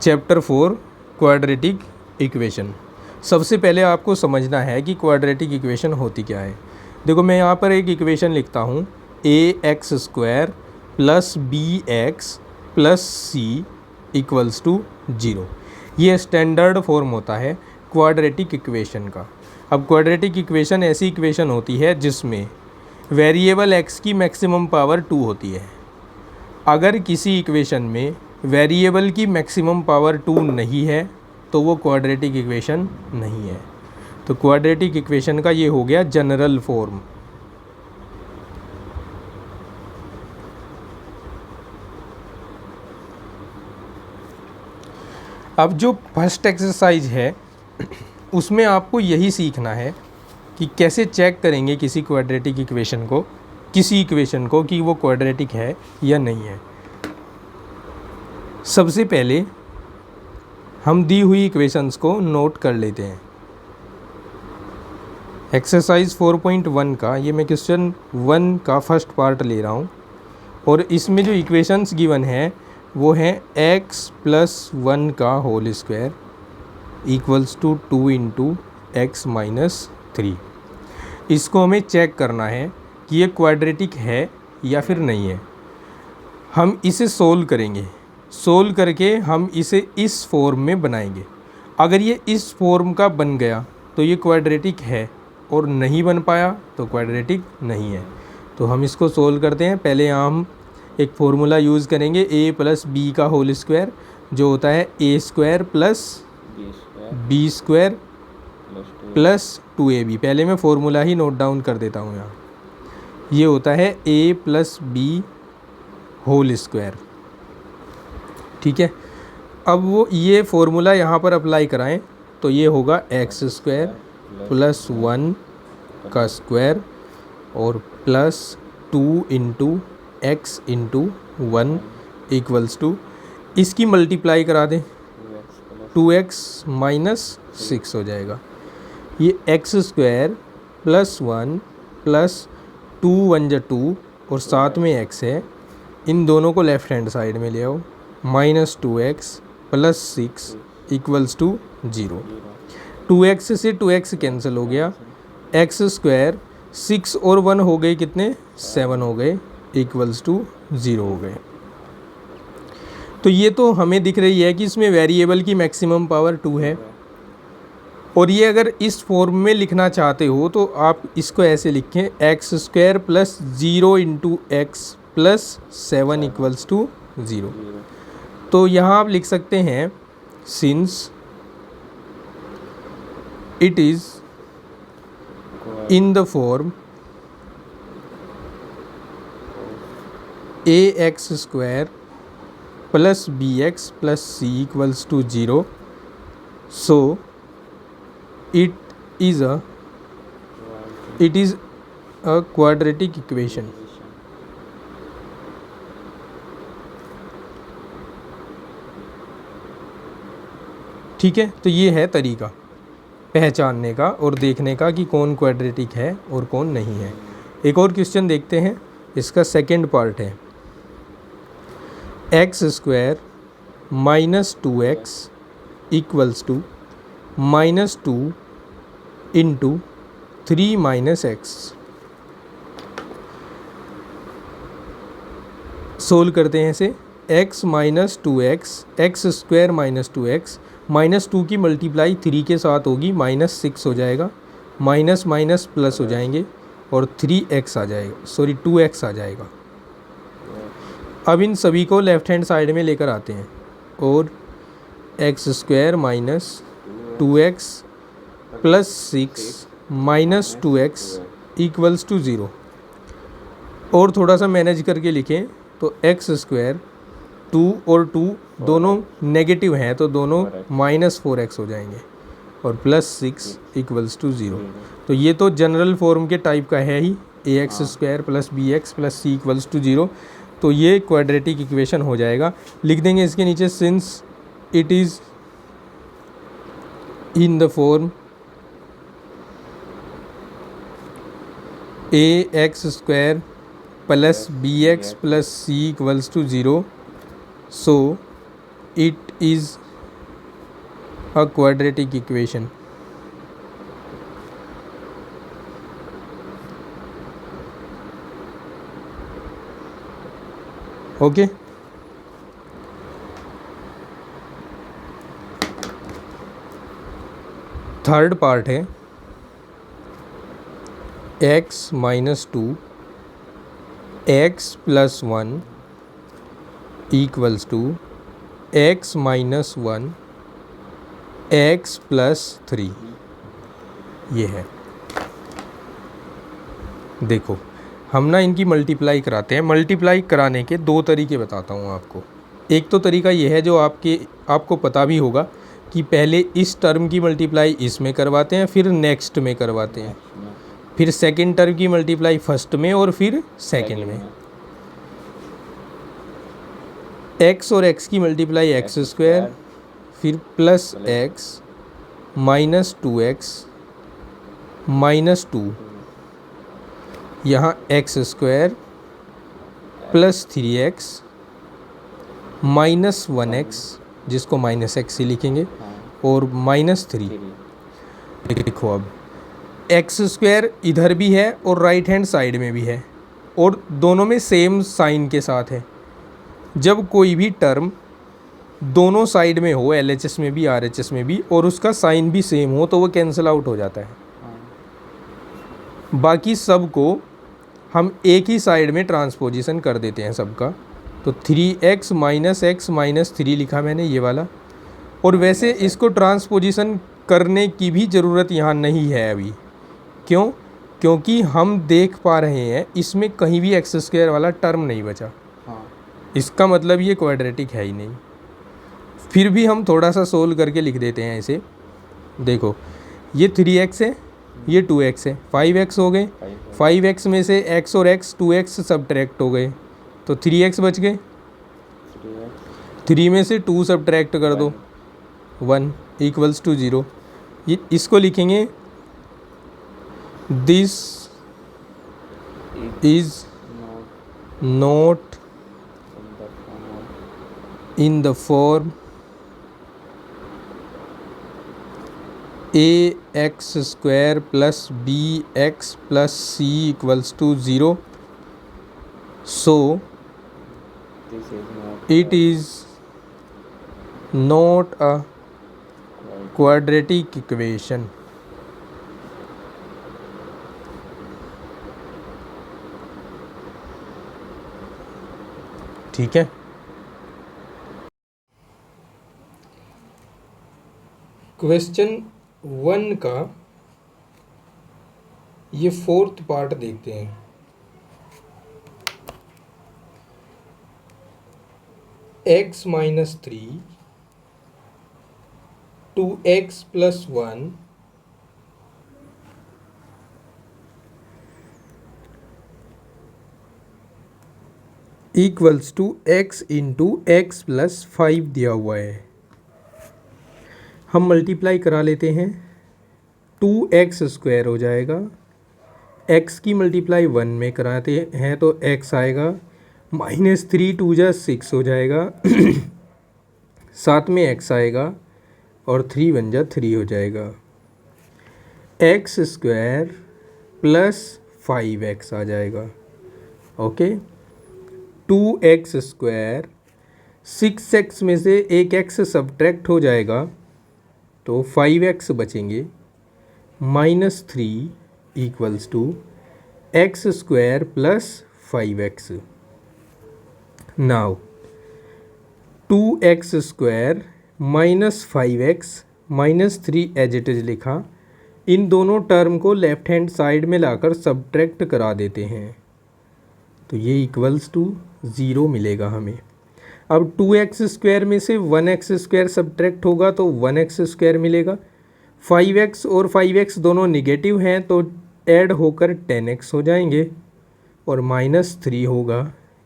Chapter 4 quadratic equation. सबसे पहले आपको समझना है कि क्वाड्रेटिक इक्वेशन होती क्या है। देखो मैं यहाँ पर एक इक्वेशन लिखता हूँ ax² + bx + c = 0। ये स्टैंडर्ड फॉर्म होता है क्वाड्रेटिक इक्वेशन का। अब क्वाड्रेटिक इक्वेशन ऐसी इक्वेशन होती है जिसमें वेरिएबल x की मैक्सिमम पावर 2 होती है। अगर किसी इक्वेशन में वेरिएबल की मैक्सिमम पावर 2 नहीं है तो वो क्वाड्रेटिक इक्वेशन नहीं है। तो क्वाड्रेटिक इक्वेशन का ये हो गया जनरल फॉर्म। अब जो फर्स्ट एक्सरसाइज है उसमें आपको यही सीखना है कि कैसे चेक करेंगे किसी क्वाड्रेटिक इक्वेशन को, किसी इक्वेशन को कि वो क्वाड्रेटिक है या नहीं है। सबसे पहले हम दी हुई इक्वेशंस को नोट कर लेते हैं। एक्सरसाइज 4.1 का ये मैं क्वेश्चन 1 का फर्स्ट पार्ट ले रहा हूँ और इसमें जो इक्वेशंस गिवन है वो है x + 1 का होल स्क्वायर = 2 × x - 3। इसको हमें चेक करना है कि ये क्वाड्रेटिक है या फिर नहीं है। हम इसे सोल्व करेंगे, सोल्व करके हम इसे इस फॉर्म में बनाएंगे। अगर ये इस फॉर्म का बन गया तो ये क्वाड्रेटिक है और नहीं बन पाया तो क्वाड्रेटिक नहीं है। तो हम इसको सोल्व करते हैं। पहले हम एक फार्मूला यूज़ करेंगे a + b का होल स्क्वायर जो होता है a² + b² + 2ab। पहले मैं फार्मूला ही नोट डाउन कर देता हूँ यहाँ। ये होता है a + b होल स्क्वायर, ठीक है। अब वो ये फार्मूला यहाँ पर अप्लाई कराएं तो ये होगा x² + 1 का स्क्वायर और +2 × x × 1 = इसकी मल्टीप्लाई करा दें 2x - 6 हो जाएगा। ये x² + 1 + 2 1 × 2 और साथ में x है, इन दोनों को लेफ़्ट हैंड साइड में ले आओ। -2x + 6 = 0। 2x से 2x कैंसिल हो गया। x² 6 और 1 हो गए कितने, 7 हो गए, = 0 हो गए। तो ये तो हमें दिख रही है कि इसमें वेरिएबल की मैक्सिमम पावर 2 है। और ये अगर इस फॉर्म में लिखना चाहते हो तो आप इसको ऐसे लिखें x² + 0 × x + 7 = 0। तो यहाँ आप लिख सकते हैं since it is in the form ax² + bx + c = 0, so it is a quadratic equation। ठीक है, तो ये है तरीका पहचानने का और देखने का कि कौन क्वाड्रेटिक है और कौन नहीं है। एक और क्वेश्चन देखते हैं, इसका सेकंड पार्ट है x² - 2x = -2 × 3 - x। सोल्व करते हैं इसे। x - 2x x² - 2x -2 की मल्टीप्लाई 3 के साथ होगी, -6 हो जाएगा, माइनस माइनस प्लस हो जाएंगे और 3x आ जाएगा, सॉरी 2x आ जाएगा। अब इन सभी को लेफ़्ट हैंड साइड में लेकर आते हैं और x² - 2x + 6 - 2x = 0। और थोड़ा सा मैनेज करके लिखें तो x² 2 और 2 दोनों नेगेटिव हैं तो दोनों -4x हो जाएंगे और +6 = 0। तो ये तो जनरल फॉर्म के टाइप का है ही, ax² + bx + c = 0। तो ये क्वाड्रेटिक इक्वेशन हो जाएगा। लिख देंगे इसके नीचे since it is in the form ax² + bx + c = 0, so it is a quadratic equation. Okay, third part है x minus 2 x plus 1 equals to x minus 1 x plus 3। ये है, देखो हम ना इनकी मल्टीप्लाई कराते हैं। मल्टीप्लाई कराने के दो तरीके बताता हूँ आपको। एक तो तरीका ये है जो आपको पता भी होगा कि पहले इस टर्म की मल्टीप्लाई इसमें करवाते हैं, फिर नेक्स्ट में करवाते हैं, फिर सेकंड टर्म की मल्टीप्लाई फर्स्ट में और फिर सेकंड में। x और x की मल्टीप्लाई एक्स स्क्वायर, फिर plus x minus 2x minus 2, यहाँ x square plus 3x minus 1x, जिसको माइनस एक्स ही लिखेंगे, और माइनस 3। देखो अब एक्स स्क्वायर इधर भी है और राइट हैंड साइड में भी है, और दोनों में सेम साइन के साथ है। जब कोई भी टर्म दोनों साइड में हो, LHS में भी RHS में भी, और उसका साइन भी सेम हो, तो वो कैंसिल आउट हो जाता है। बाकी सब को हम एक ही साइड में ट्रांसपोजिशन कर देते हैं सबका। तो 3x माइनस एक्स माइनस 3 लिखा मैंने, ये वाला। और वैसे इसको ट्रांसपोजिशन करने की भी ज़रूरत यहाँ नहीं है अभी। क्यों? क्योंकि हम देख पा रहे हैं इसमें कहीं भी एक्स स्क्वायर वाला टर्म नहीं बचा। इसका मतलब ये क्वाड्रेटिक है ही नहीं। फिर भी हम थोड़ा सा सोल्व करके लिख देते हैं ऐसे। देखो ये 3x है, ये 2x है, 5x हो गए। 5x में से x और x 2x सब्ट्रैक्ट हो गए, तो 3x बच गए। 3 में से 2 सब्ट्रैक्ट कर दो, 1 इक्वल्स टू 0। ये इसको लिखेंगे this is not in the form ax square plus bx plus c equals to 0, so it is not a quadratic equation। ठीक है, क्वेश्चन 1 का ये फोर्थ पार्ट देखते हैं। x minus 3 2x plus 1 equals to x into x plus 5 दिया हुआ है। हम मल्टीप्लाई करा लेते हैं। 2x स्क्वायर हो जाएगा, x की मल्टीप्लाई 1 में कराते हैं तो x आएगा, माइनस 3 2 जा 6 हो जाएगा, साथ में x आएगा और 3 1 जा 3 हो जाएगा। x स्क्वायर प्लस 5x आ जाएगा। ओके, 2x स्क्वायर, 6x में से एक x सब्ट्रैक्ट हो जाएगा तो 5x बचेंगे, minus 3 equals to x square plus 5x। Now 2x square minus 5x minus 3 as it is लिखा। इन दोनों टर्म को लेफ्ट हैंड साइड में लाकर सब्ट्रैक्ट करा देते हैं तो ये इक्वल्स टू 0 मिलेगा हमें। अब 2x स्क्वायर में से 1x स्क्वायर सब्ट्रैक्ट होगा तो 1x स्क्वायर मिलेगा। 5x और 5x दोनों निगेटिव हैं तो ऐड होकर 10x हो जाएंगे और माइनस 3 होगा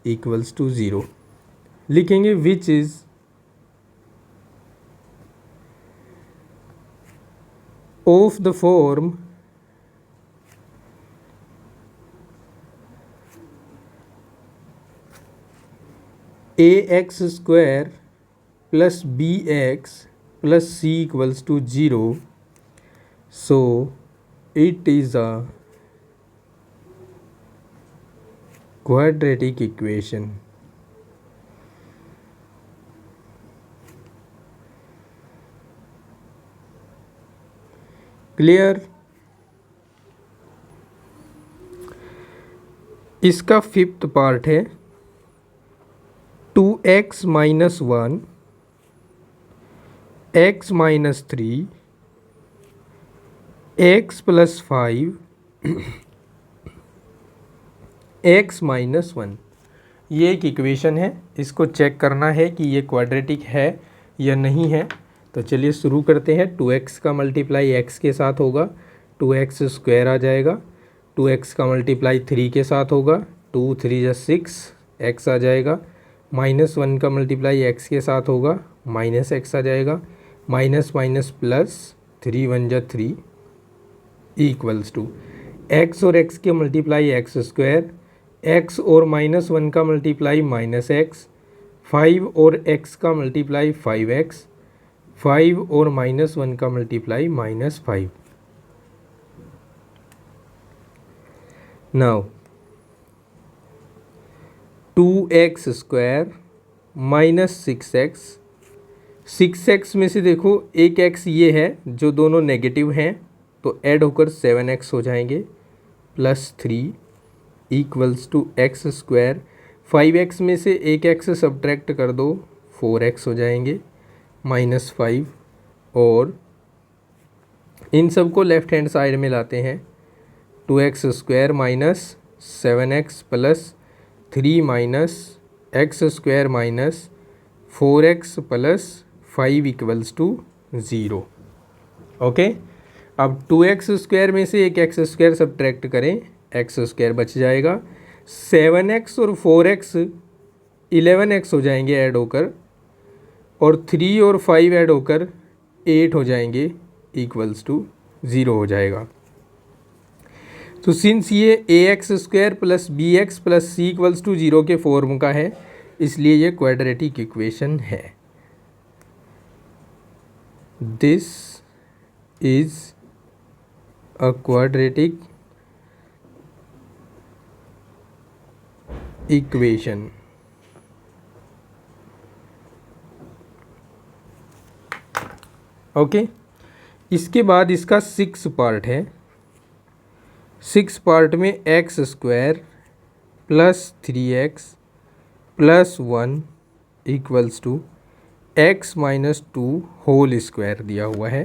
इक्वल्स टू 0। लिखेंगे which is of the form ax square plus bx plus c equals to 0. So it is a quadratic equation. Clear. इसका फिफ्थ पार्ट है 2x minus 1 x minus 3 x plus 5 x minus 1। ये एक equation है, इसको check करना है कि ये क्वाड्रेटिक है या नहीं है। तो चलिए शुरू करते हैं। 2x का मल्टीप्लाई x के साथ होगा, 2x स्क्वायर आ जाएगा। 2x का मल्टीप्लाई 3 के साथ होगा, 2 3 जा 6 x आ जाएगा। माइनस 1 का मल्टीप्लाई x के साथ होगा, माइनस x आ जाएगा। माइनस माइनस प्लस 3 1 जा 3 इक्वल्स टू x और x के मल्टीप्लाई x स्क्वायर, x और माइनस 1 का मल्टीप्लाई माइनस x, 5 और x का मल्टीप्लाई 5x, 5 और माइनस 1 का multiply minus 5। Now 2x square minus 6x, 6x में से देखो एक x ये है जो दोनों नेगेटिव हैं तो ऐड होकर 7x हो जाएंगे, plus 3 equals to x square. 5x में से एक x सब्ट्रैक्ट कर दो, 4x हो जाएंगे, माइनस 5। और इन सब को लेफ्ट हैंड साइड में लाते हैं, 2x square minus 7x plus 3 minus x square minus 4x plus 5 equals to 0। Okay, अब 2x स्क्वायर में से एक x स्क्वायर सब्ट्रैक्ट करें, x स्क्वायर बच जाएगा। 7x और 4x 11x हो जाएंगे ऐड होकर, और 3 और 5 ऐड होकर 8 हो जाएंगे, इक्वल्स टू 0 हो जाएगा। तो सिंस ये ax square plus bx plus c equals to 0 के फॉर्म का है, इसलिए ये क्वाड्रेटिक इक्वेशन है। This is a quadratic equation. Okay, इसके बाद इसका 6 पार्ट है। 6 पार्ट में x square plus 3x plus 1 equals to x minus 2 whole square दिया हुआ है।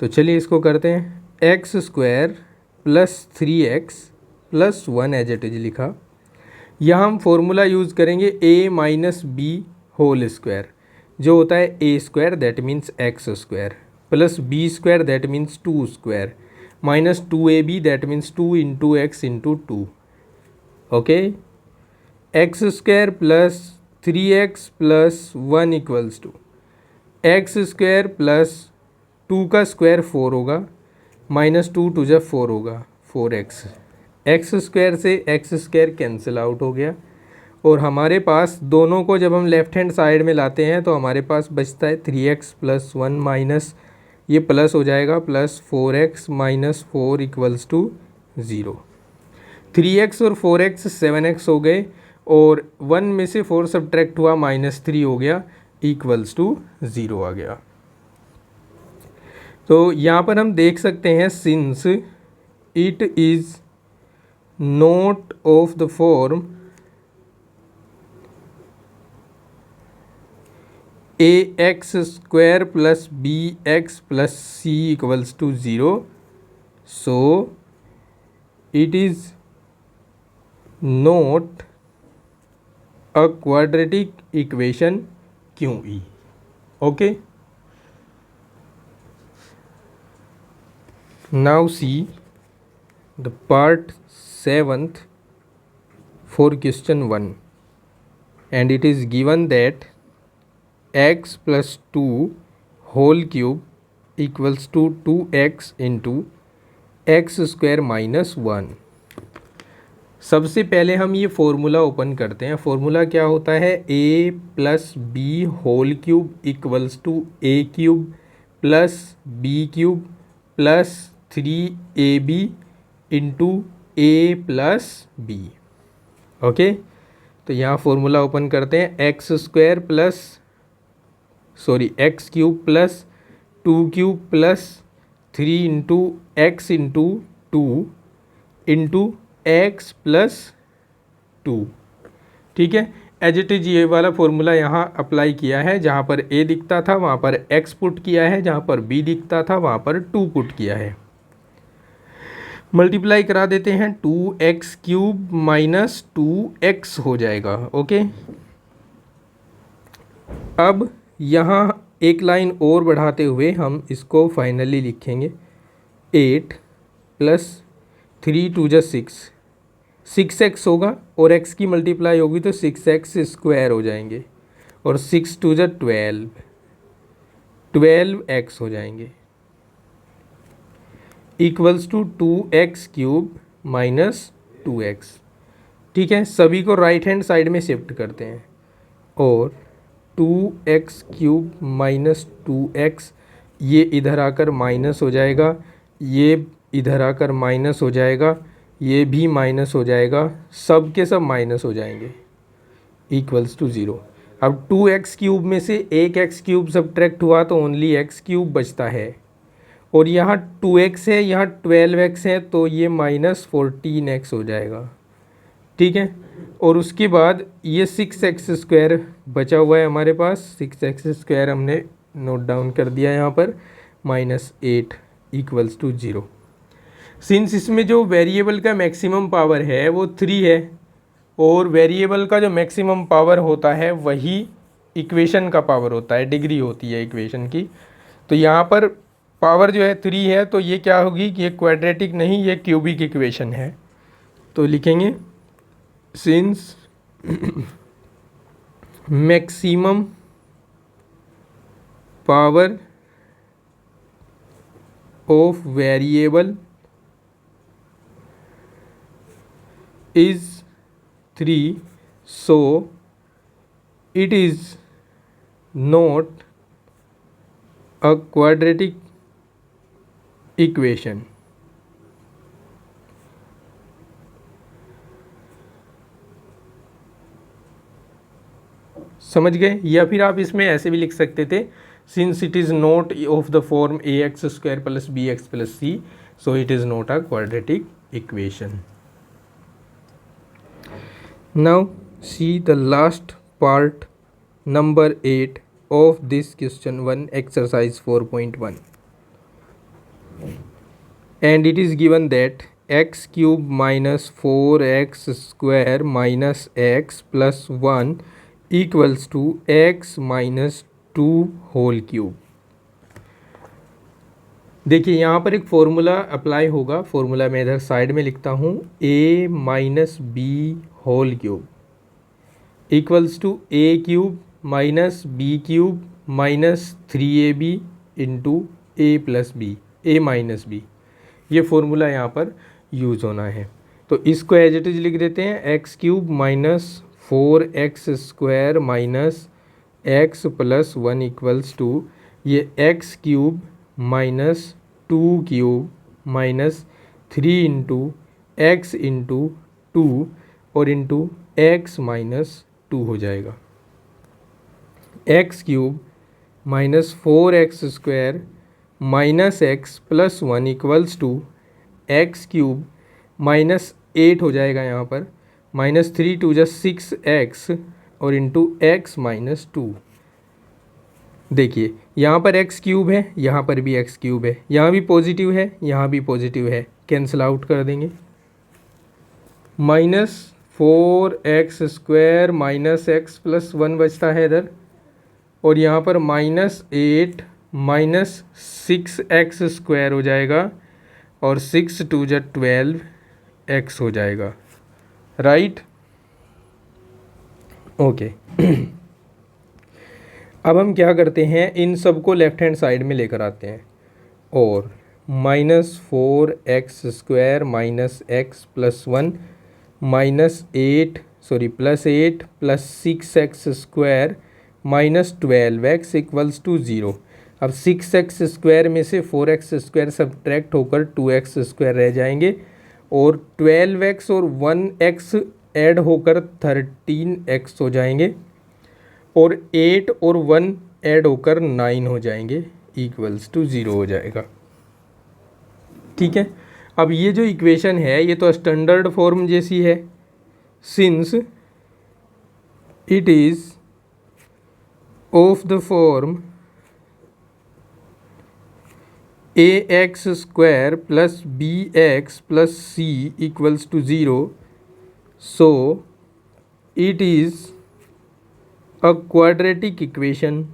तो चलिए इसको करते हैं। x square plus 3x plus 1 as it is लिखा। यहाँ हम फॉर्मूला यूज़ करेंगे a minus B whole square, जो होता है a square that means x square plus b square that means 2 square minus 2ab that means 2 into x into 2। Okay, x square plus 3x plus 1 equals to x square plus 2 का square 4 होगा, minus 2 2 जा 4 होगा, 4x। X square से x square cancel out हो गया, और हमारे पास दोनों को जब हम लेफ्ट हैंड साइड में लाते हैं तो हमारे पास बचता है 3x प्लस 1 माइनस ये प्लस हो जाएगा, plus 4x minus 4 equals to 0। 3x और 4x 7x हो गए, और 1 में से 4 सब्ट्रैक्ट हुआ, माइनस 3 हो गया, इक्वल्स टू 0 आ गया। तो यहाँ पर हम देख सकते हैं, since it is not of the form ax square plus bx plus c equals to 0, so it is not a quadratic equation QE। Okay, now see the part 7th for question 1, and it is given that x plus 2 whole cube equals to 2x into x square minus 1। सबसे पहले हम ये formula open करते हैं। Formula क्या होता है, A plus B whole cube equals to A cube plus B cube plus 3ab into A plus B. Okay, तो यहाँ फॉर्मूला ओपन करते हैं, x cube plus 2 cube plus 3 into x into 2 into x plus 2। ठीक है, as it is ये वाला formula यहाँ apply किया है। जहाँ पर ए दिखता था वहाँ पर एक्स पुट किया है, जहाँ पर बी दिखता था वहाँ पर 2 पुट किया है। मल्टीप्लाई करा देते हैं, 2x क्यूब माइनस 2x हो जाएगा। ओके, अब यहाँ एक लाइन और बढ़ाते हुए हम इसको फाइनली लिखेंगे 8 प्लस 3 2 जा 6x होगा और x की मल्टीप्लाई होगी तो 6x स्क्वायर हो जाएंगे और 6 2 जा 12x हो जाएंगे equals to 2x cube minus 2x। ठीक है, सभी को राइट हैंड साइड में शिफ्ट करते हैं और 2x क्यूब माइनस 2x ये इधर आकर माइनस हो जाएगा, ये इधर आकर माइनस हो जाएगा, ये भी माइनस हो जाएगा, सब के सब माइनस हो जाएंगे इक्वल्स टू 0। अब 2x क्यूब में से एक x क्यूब सब्ट्रैक्ट हुआ तो ओनली x क्यूब बचता है और यहाँ 2x है, यहाँ 12x है तो ये माइनस 14x हो जाएगा। ठीक है, और उसके बाद ये 6x स्क्वायर बचा हुआ है हमारे पास, 6x स्क्वायर हमने नोट डाउन कर दिया यहाँ पर, माइनस 8 इक्वल्स टू 0। सिंस इसमें जो वेरिएबल का मैक्सिमम पावर है वो 3 है और वेरिएबल का जो मैक्सिमम पावर होता है वही इक्वेशन का पावर होता है, डिग्री होती है इक्वेशन की। तो यहाँ पर पावर जो है 3 है तो ये क्या होगी कि ये क्वाड्रेटिक नहीं, ये क्यूबिक इक्वेशन है। तो लिखेंगे since maximum power of variable is 3, so it is not a quadratic equation। समझ गए? या फिर आप इसमें ऐसे भी लिख सकते थे, since it is not of the form ax square plus bx plus c, so it is not a quadratic equation. Now see the last part, number 8 of this question 1 exercise 4.1, and it is given that x cube minus 4x square minus x plus 1 equals to x minus 2 whole cube। देखिए यहाँ पर एक formula apply होगा, formula मैं इधर side में लिखता हूँ, a minus B whole cube equals to A cube minus B cube minus 3ab into A plus B, A minus B. ये फॉर्मूला यहाँ पर यूज़ होना है। तो इसको एज इट इज लिख देते हैं, x cube minus 4x square minus x plus 1 equals to ये x cube minus 2 cube minus 3 into x into 2 और इंटू एक्स माइनस 2 हो जाएगा। X cube minus 4x square minus x plus 1 equals to x cube minus 8 हो जाएगा यहाँ पर, minus 3 2 जा 6x और इंटू एक्स माइनस 2। देखिए यहाँ पर एक्स क्यूब है, यहाँ पर भी एक्स क्यूब है, यहाँ भी पॉजिटिव है, यहाँ भी पॉजिटिव है, कैंसिल आउट कर देंगे। Minus 4x square minus x plus 1 बचता है इधर, और यहाँ पर माइनस 8 माइनस 6x स्क्वायर हो जाएगा और 6 2 जा 12x हो जाएगा, राइट। ओके अब हम क्या करते हैं, इन सब को लेफ्ट हैंड साइड में लेकर आते हैं और minus 4x square minus x plus 1 +8 plus 6x² minus 12x equals to 0। अब 6x² में से 4x² सब्ट्रैक्ट होकर 2x² रह जाएंगे और 12x और 1x ऐड होकर 13x हो जाएंगे और 8 और 1 ऐड होकर 9 हो जाएंगे, इक्वल्स टू 0 हो जाएगा। ठीक है, अब ये जो इक्वेशन है ये तो स्टैंडर्ड फॉर्म जैसी है, since it is of the form ax² plus bx plus c equals to 0, so it is a quadratic equation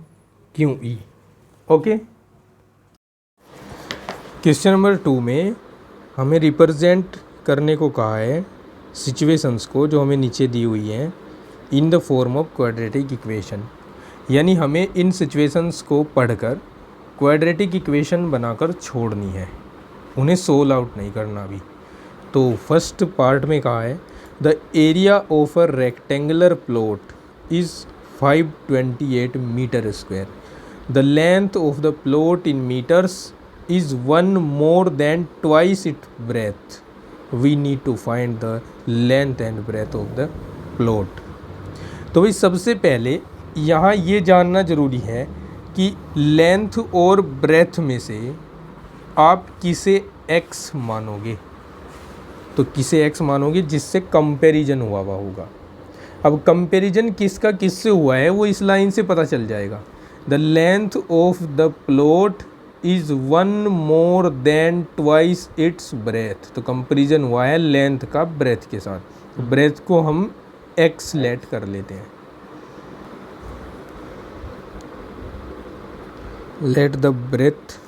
QE। Okay, question number 2 में हमें रिप्रेजेंट करने को कहा है सिचुएशंस को जो हमें नीचे दी हुई हैं इन the form of quadratic equation, यानी हमें इन सिचुएशंस को पढ़कर क्वाड्रेटिक इक्वेशन बनाकर छोड़नी है, उन्हें सोल्व आउट नहीं करना अभी। तो फर्स्ट पार्ट में कहा है the area of a rectangular plot is 528 metre square, the length of the plot in metres is 1 more than twice its breadth, we need to find the length and breadth of the plot। तो भाई सबसे पहले यहाँ ये जानना ज़रूरी है कि लेंथ और ब्रेथ में से आप किसे x मानोगे, तो किसे x मानोगे जिससे कंपैरिजन हुआ होगा। अब कंपैरिजन किसका किससे हुआ है वो इस लाइन से पता चल जाएगा। The length of the plot is 1 more than twice its breadth, तो कंपेरिजन हुआ है लेंथ का ब्रेथ के साथ, तो ब्रेथ को हम x लेट कर लेते हैं। Let the breadth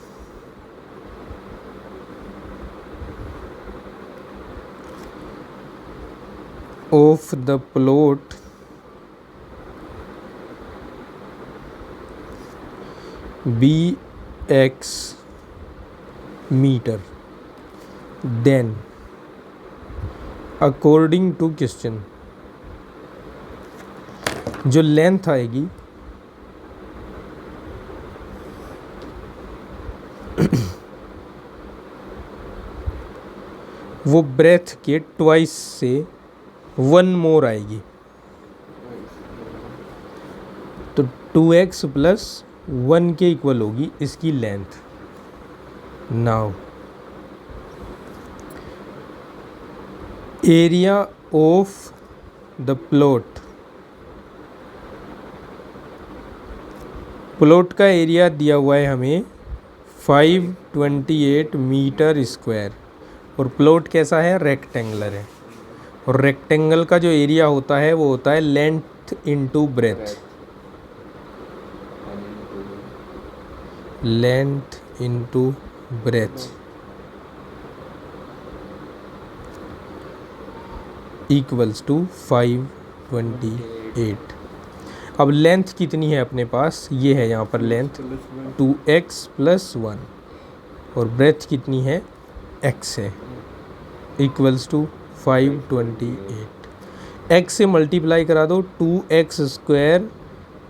of the plot be x metre, then according to question जो लेंथ आएगी वो ब्रेथ के ट्वाइस से 1 मोर आएगी, तो 2x प्लस 1 के इक्वल होगी इसकी length. Now area of the plot, plot का एरिया दिया हुआ है हमें 528 मीटर स्क्वायर, और प्लॉट कैसा है, रेक्टेंगुलर है, और रेक्टेंगल का जो एरिया होता है वो होता है length into breadth, length into breadth equals to 528। अब लेंथ कितनी है अपने पास, ये है यहाँ पर लेंथ 2x प्लस 1, और ब्रेथ कितनी है, x है, इक्वल्स टू 528। x से मल्टीप्लाई करा दो, 2x²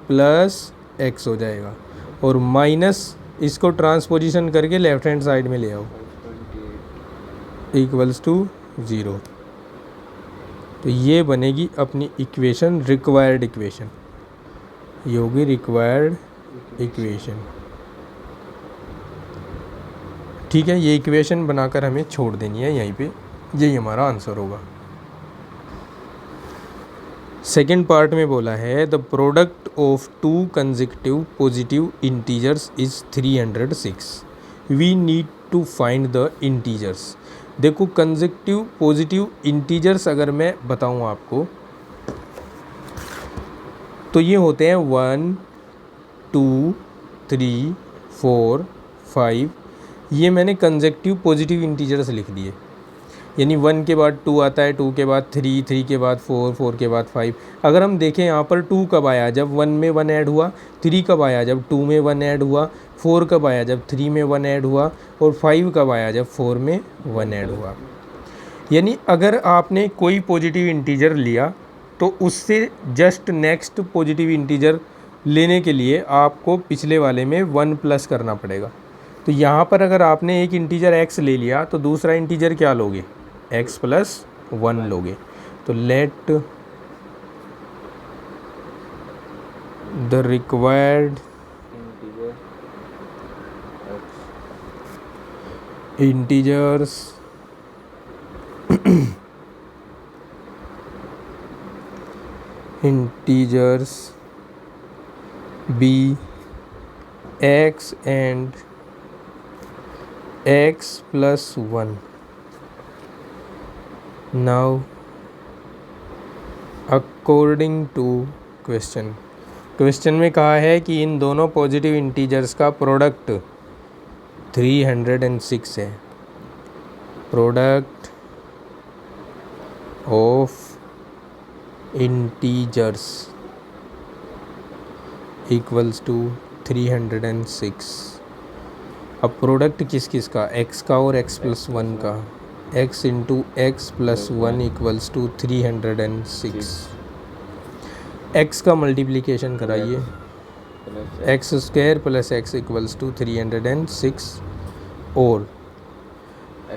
प्लस x हो जाएगा, और माइनस इसको ट्रांसपोजिशन करके लेफ्ट हैंड साइड में ले आओ, इक्वल्स टू 0। तो ये बनेगी अपनी इक्वेशन, रिक्वायर्ड इक्वेशन, ये होगी रिक्वायर्ड इक्वेशन। ठीक है, ये इक्वेशन बनाकर हमें छोड़ देनी है यहीं पे, यही हमारा आंसर होगा। सेकेंड पार्ट में बोला है the product of 2 consecutive positive integers is 306, we need to find the integers. देखो कंसेक्यूटिव पॉजिटिव इंटीजर्स अगर मैं बताऊं आपको तो ये होते हैं 1 2 3 4 5, ये मैंने कंसेक्यूटिव पॉजिटिव इंटीजर्स लिख दिए, यानी 1 के बाद 2 आता है, 2 के बाद 3, 3 के बाद 4, 4 के बाद 5। अगर हम देखें यहाँ पर 2 कब आया, जब 1 में 1 ऐड हुआ, 3 कब आया, जब 2 में 1 ऐड हुआ, 4 कब आया, जब 3 में 1 ऐड हुआ, और 5 कब आया, जब 4 में 1 ऐड हुआ। यानी अगर आपने कोई पॉजिटिव इंटीजर लिया तो उससे जस्ट नेक्स्ट पॉजिटिव इंटीजर लेने के लिए आपको पिछले वाले में 1 प्लस करना पड़ेगा। तो यहाँ पर अगर आपने एक इंटीजर x ले लिया तो दूसरा इंटीजर क्या लोगे, x प्लस 1 लोगे। तो let the required integers be x and x plus 1। now according to question में कहा है कि इन दोनों पॉजिटिव इंटीजर्स का प्रोडक्ट 306 है। Product of integers equals to 306। अब प्रोडक्ट किस किस का, x का और x प्लस 1 का, x into x plus 1 equals to 306। x का मल्टीप्लिकेशन कराइए, x square plus x equals to 306 और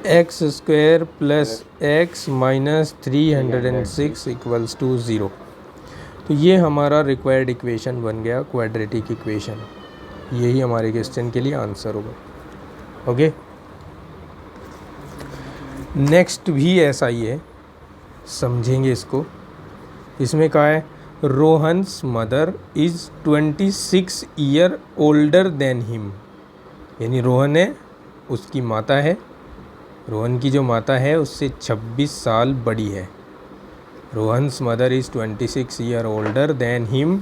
x square plus x minus 306 equals to 0। तो ये हमारा रिक्वायर्ड इक्वेशन बन गया, क्वाड्रेटिक इक्वेशन। यही हमारे क्वेश्चन के लिए आंसर होगा। ओके, नेक्स्ट भी ऐसा ही है, समझेंगे इसको। इसमें कहा है Rohan's mother is 26 year older than him. यानी रोहन है, उसकी माता है, रोहन की जो माता है उससे 26 साल बड़ी है। Rohan's mother is 26 year older than him.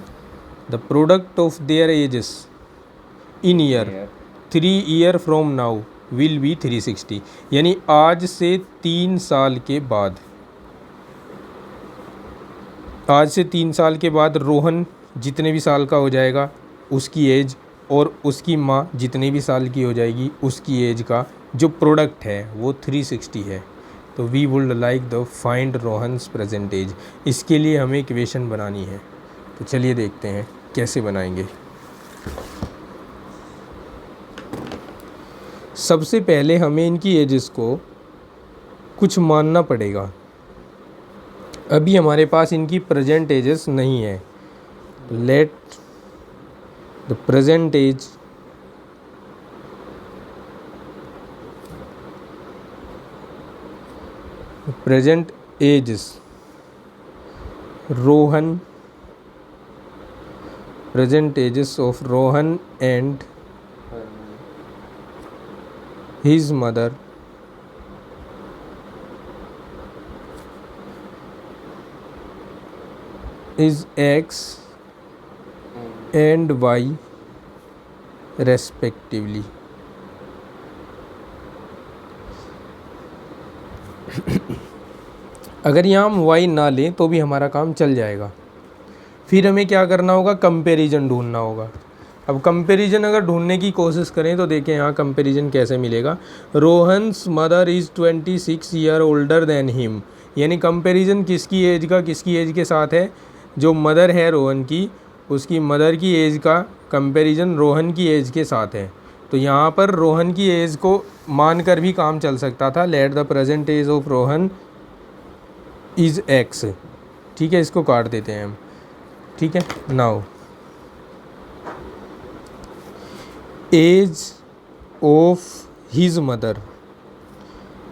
The product of their edges in year 3 year from now will be 360। यानी आज से 3 साल के बाद, आज से 3 साल के बाद रोहन जितने भी साल का हो जाएगा उसकी एज, और उसकी माँ जितने भी साल की हो जाएगी उसकी एज का जो प्रोडक्ट है वो 360 है। तो we would like the find Rohan's present age. इसके लिए हमें इक्वेशन बनानी है। तो चलिए देखते हैं कैसे बनाएंगे। सबसे पहले हमें इनकी एजेस को कुछ मानना पड़ेगा। अभी हमारे पास इनकी प्रेजेंट एजेस नहीं है। Let the present age present ages Rohan, present ages of Rohan and his mother is X and Y respectively। अगर यहाँ हम y ना लें तो भी हमारा काम चल जाएगा। फिर हमें क्या करना होगा, कंपैरिजन ढूंढना होगा। अब कंपैरिजन अगर ढूंढने की कोशिश करें तो देखें यहाँ कंपैरिजन कैसे मिलेगा। Rohan's mother is 26 year older than him. यानी कंपैरिजन किसकी एज का किसकी एज के साथ है, जो मदर है रोहन की, उसकी मदर की एज का कंपैरिजन रोहन की एज के साथ है। तो यहाँ पर रोहन की एज को मानकर भी काम चल सकता था। Let the present age of Rohan is x. ठीक है, इसको काट देते हैं हम। ठीक है, now age of his mother,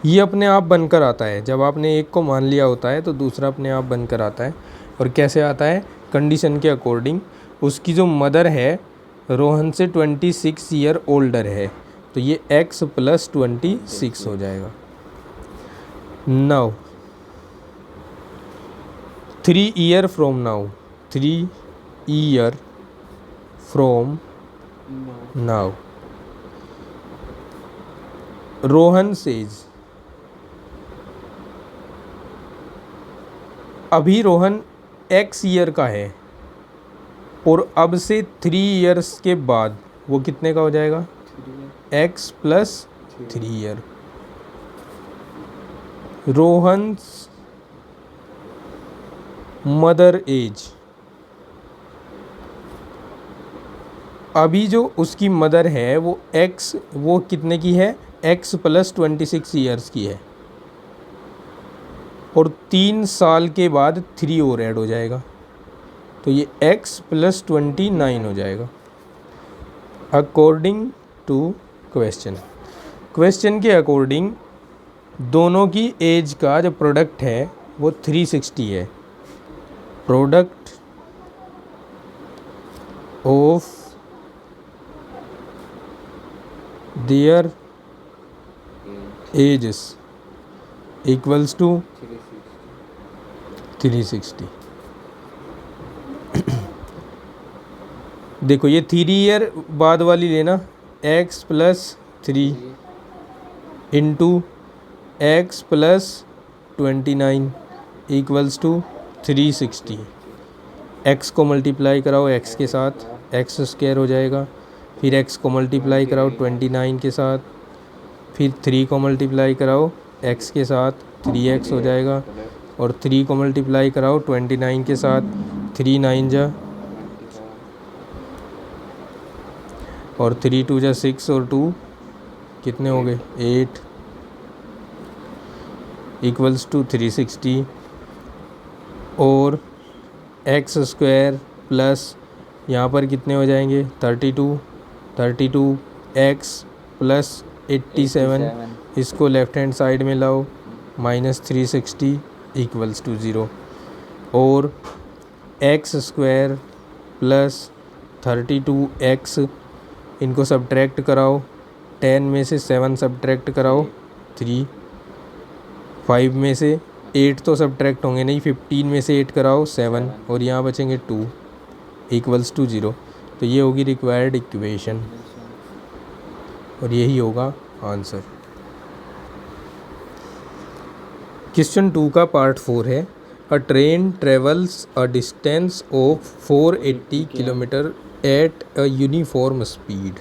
ये अपने आप बनकर आता है। जब आपने एक को मान लिया होता है तो दूसरा अपने आप बनकर आता है। और कैसे आता है, कंडीशन के अकॉर्डिंग। उसकी जो मदर है रोहन से 26 ईयर ओल्डर है, तो ये x प्लस 26 हो जाएगा। Now 3 year from now, 3 year from now Rohan says, अभी रोहन x ईयर का है और अब से 3 ईयर्स के बाद वो कितने का हो जाएगा, x plus 3 year. Rohan's mother age, अभी जो उसकी मदर है वो एक्स, वो कितने की है, एक्स प्लस 26 ईयर्स की है, और 3 साल के बाद 3 और ऐड हो जाएगा, तो ये एक्स प्लस 29 हो जाएगा अकॉर्डिंग टू क्वेश्चन। क्वेश्चन के अकॉर्डिंग दोनों की एज का जो प्रोडक्ट है वो 360 है। Product of their ages equals to 360। देखो ये 3 ईयर बाद वाली लेना, x plus 3 into x plus 29 equals to 360। X को मल्टीप्लाई कराओ एक्स के साथ, एक्स स्क्वायर हो जाएगा, फिर एक्स को मल्टीप्लाई कराओ 29 के साथ, फिर 3 को मल्टीप्लाई कराओ एक्स के साथ 3x हो जाएगा, और 3 को मल्टीप्लाई कराओ 29 के साथ, 3 9 जा, और 3 2 जा 6, और 2 कितने हो गए 8 इक्वल्स टू 360। और एक्स स्क्वायर प्लस यहाँ पर कितने हो जाएंगे 32 एक्स प्लस 87, इसको लेफ्ट हैंड साइड में लाओ, माइनस 360 इक्वल्स टू 0। और एक्स स्क्वायर प्लस 32x, इनको सब्ट्रैक्ट कराओ, 10 में से 7 सब्ट्रैक्ट कराओ 3, 5 में से 8 तो सब्ट्रैक्ट होंगे नहीं, 15 में से 8 कराओ 7, और यहाँ बचेंगे 2 इक्वल्स टू 0। तो ये होगी रिक्वायर्ड इक्वेशन, और यही होगा आंसर। क्वेश्चन 2 का पार्ट 4 है, अ train travels a distance of 480 kilometre at a uniform speed.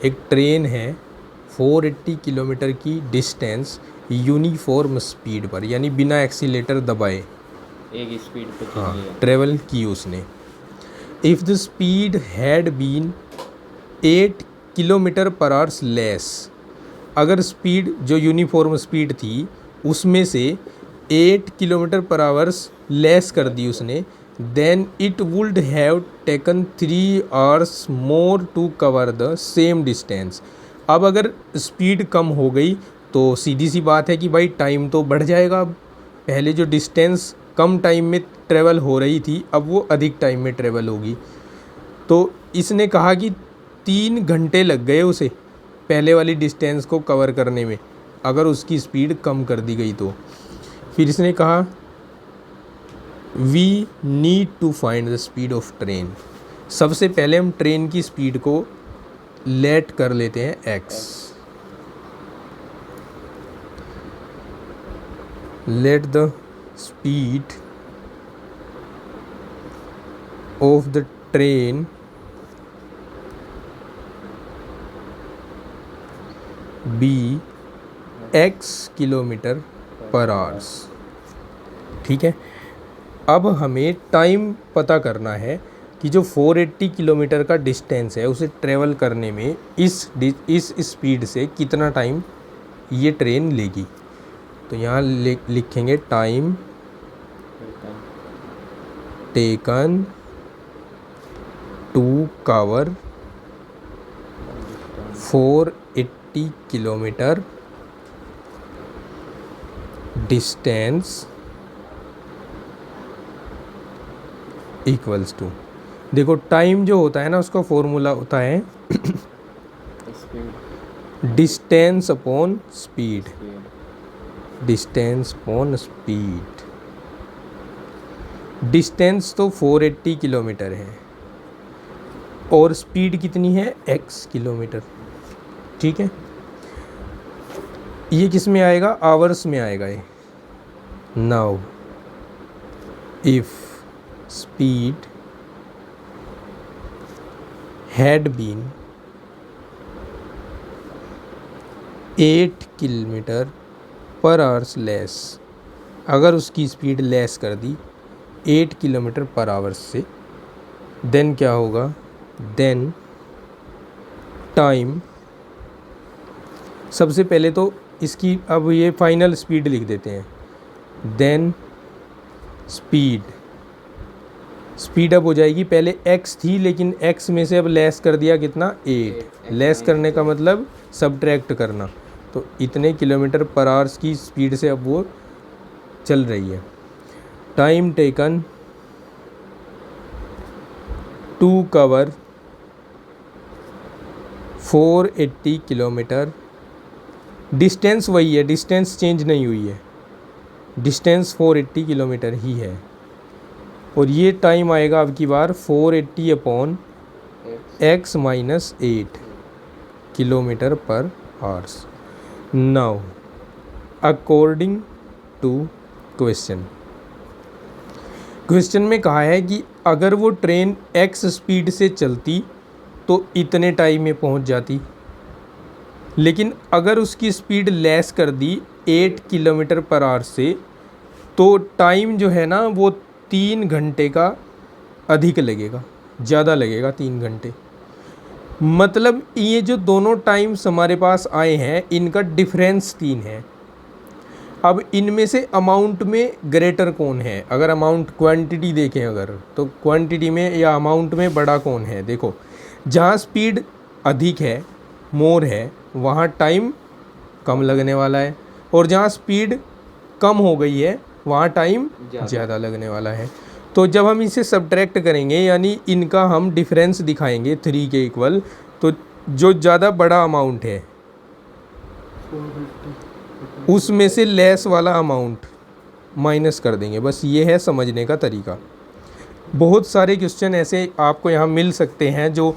एक ट्रेन है 480 किलोमीटर की डिस्टेंस यूनिफॉर्म स्पीड पर, यानी बिना एक्सीलेटर दबाए एक स्पीड पे ट्रेवल की उसने। If the speed had been 8 kilometre per hours less, अगर स्पीड जो यूनिफॉर्म स्पीड थी उसमें से 8 किलोमीटर पर आवर्स लेस कर दी उसने, then it would have taken 3 hours more to cover the same distance. अब अगर स्पीड कम हो गई तो सीधी सी बात है कि भाई टाइम तो बढ़ जाएगा। पहले जो डिस्टेंस कम टाइम में ट्रेवल हो रही थी अब वो अधिक टाइम में ट्रेवल होगी। तो इसने कहा कि 3 घंटे लग गए उसे पहले वाली डिस्टेंस को कवर करने में, अगर उसकी स्पीड कम कर दी गई तो। फिर इसने कहा we need to find the speed of train. सबसे पहले हम ट्रेन की स्पीड को लेट कर लेते हैं x, let the speed of the train be x kilometre per hours. ठीक है, अब हमें टाइम पता करना है कि जो 480 किलोमीटर का डिस्टेंस है उसे ट्रेवल करने में इस स्पीड से कितना टाइम ये ट्रेन लेगी। तो यहाँ लिखेंगे time taken to cover 480 kilometre distance equals to, देखो टाइम जो होता है ना उसका फॉर्मूला होता है distance upon speed, distance upon speed. Distance तो 480 किलोमीटर है और स्पीड कितनी है x किलोमीटर। ठीक है, ये किस में आएगा, आवर्स में आएगा ये। Now if speed had been 8 kilometer पर आवर्स लेस, अगर उसकी स्पीड लेस कर दी 8 किलोमीटर पर आवर्स से, देन क्या होगा, देन टाइम, सबसे पहले तो इसकी अब ये फाइनल स्पीड लिख देते हैं, देन स्पीड अब हो जाएगी, पहले x थी लेकिन x में से अब लेस कर दिया कितना, 8, लेस करने का मतलब सब्ट्रैक्ट करना, तो इतने किलोमीटर पर आवर्स की स्पीड से अब वो चल रही है। Time taken to cover 480 kilometre, distance वही है, डिस्टेंस चेंज नहीं हुई है, डिस्टेंस 480 किलोमीटर ही है, और ये टाइम आएगा अब की बार 480 upon x minus 8 kilometre per hours. Now according to question में कहा है कि अगर वो ट्रेन x स्पीड से चलती तो इतने टाइम में पहुंच जाती, लेकिन अगर उसकी स्पीड लेस कर दी 8 किलोमीटर पर आवर से, तो टाइम जो है ना वो 3 घंटे का अधिक लगेगा, ज़्यादा लगेगा 3 घंटे। मतलब ये जो दोनों टाइम्स हमारे पास आए हैं इनका डिफरेंस 3 है। अब इनमें से अमाउंट में ग्रेटर कौन है, अगर अमाउंट क्वांटिटी देखें अगर, तो क्वांटिटी में या अमाउंट में बड़ा कौन है, देखो जहाँ स्पीड अधिक है, मोर है, वहाँ टाइम कम लगने वाला है, और जहाँ स्पीड कम हो गई है वहाँ टाइम ज़्यादा लगने वाला है। तो जब हम इसे सब्ट्रैक्ट करेंगे यानी इनका हम डिफरेंस दिखाएंगे 3 के इक्वल, तो जो ज़्यादा बड़ा अमाउंट है उसमें से लेस वाला अमाउंट माइनस कर देंगे। बस ये है समझने का तरीका। बहुत सारे क्वेश्चन ऐसे आपको यहाँ मिल सकते हैं जो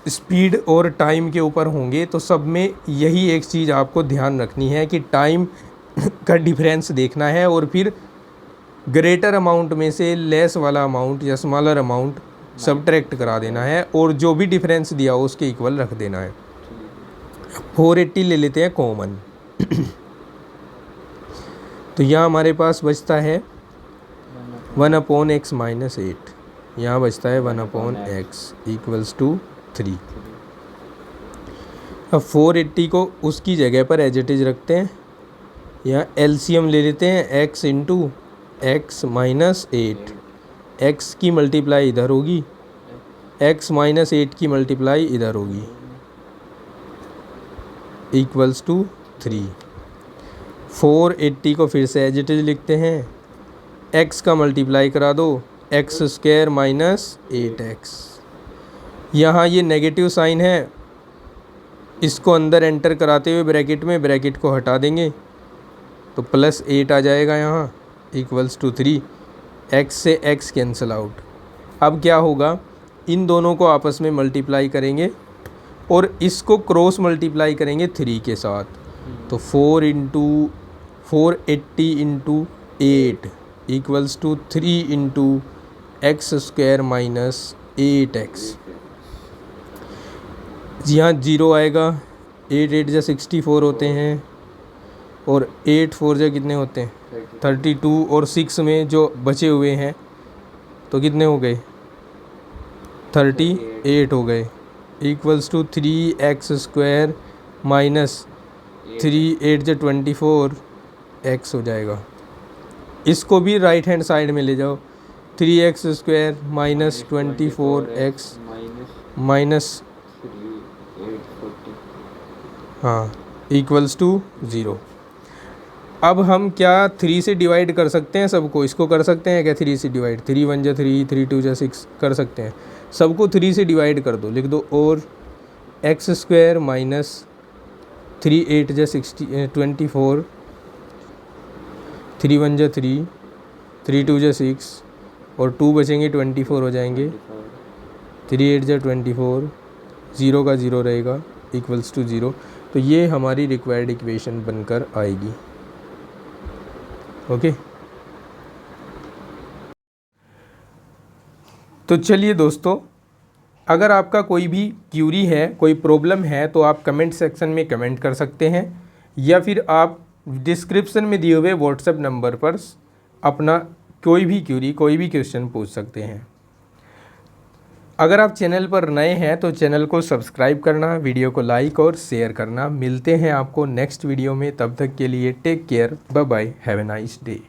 स्पीड और टाइम के ऊपर होंगे, तो सब में यही एक चीज़ आपको ध्यान रखनी है कि टाइम का डिफरेंस देखना है और फिर ग्रेटर अमाउंट में से लेस वाला अमाउंट या स्मॉलर अमाउंट सब्ट्रैक्ट करा देना है, और जो भी डिफरेंस दिया हो उसके इक्वल रख देना है। 480 ले लेते हैं कॉमन तो यहाँ हमारे पास बचता है 1/x माइनस 8, यहाँ बचता है 1/x इक्वल्स टू 3। अब 480 को उसकी जगह पर एज इट इज रखते हैं, यहाँ एलसीएम ले लेते हैं x into x minus 8, x की मल्टीप्लाई इधर होगी, x माइनस 8 की मल्टीप्लाई इधर होगी, इक्वल्स टू 3। 480 को फिर से एज इट इज लिखते हैं, x का मल्टीप्लाई करा दो, एक्स स्क्वायर माइनस 8x, यहाँ ये नेगेटिव साइन है, इसको अंदर एंटर कराते हुए ब्रैकेट में ब्रैकेट को हटा देंगे तो प्लस 8 आ जाएगा यहाँ, इक्वल्स टू 3। x से x कैंसिल आउट। अब क्या होगा, इन दोनों को आपस में मल्टीप्लाई करेंगे और इसको क्रॉस मल्टीप्लाई करेंगे 3 के साथ, तो 480 into 8 equals to 3 into x square minus 8x। यहाँ 0 आएगा, 8 8 जा 64 होते हैं, और 8 4 जा कितने होते हैं 32, और 6 में जो बचे हुए हैं तो कितने हो गए 38 हो गए, equals to 3x square minus 3 8 जा 24 x हो जाएगा। इसको भी राइट हैंड साइड में ले जाओ, 3x square minus 24x minus हाँ इक्वल्स टू 0। अब हम क्या 3 से डिवाइड कर सकते हैं सबको, इसको कर सकते हैं क्या 3 से डिवाइड, 3 1 जा 3, 3 2 जा 6 कर सकते हैं, सबको 3 से डिवाइड कर दो, लिख दो, और एक्स स्क्वायर माइनस 3 8 जा 24, 3 1 जा 3, 3 2 जा 6, और 2 बचेंगे 24 हो जाएंगे, 3 8 जा 24, 0 का 0 रहेगा, इक्वल्स टू 0। तो ये हमारी रिक्वायर्ड इक्वेशन बनकर आएगी। ओके, तो चलिए दोस्तों, अगर आपका कोई भी क्यूरी है, कोई प्रॉब्लम है, तो आप कमेंट सेक्शन में कमेंट कर सकते हैं, या फिर आप डिस्क्रिप्शन में दिए हुए व्हाट्सएप नंबर पर अपना कोई भी क्यूरी, कोई भी क्वेश्चन पूछ सकते हैं। अगर आप चैनल पर नए हैं तो चैनल को सब्सक्राइब करना, वीडियो को लाइक और शेयर करना। मिलते हैं आपको नेक्स्ट वीडियो में, तब तक के लिए take care, bye bye, have a nice day.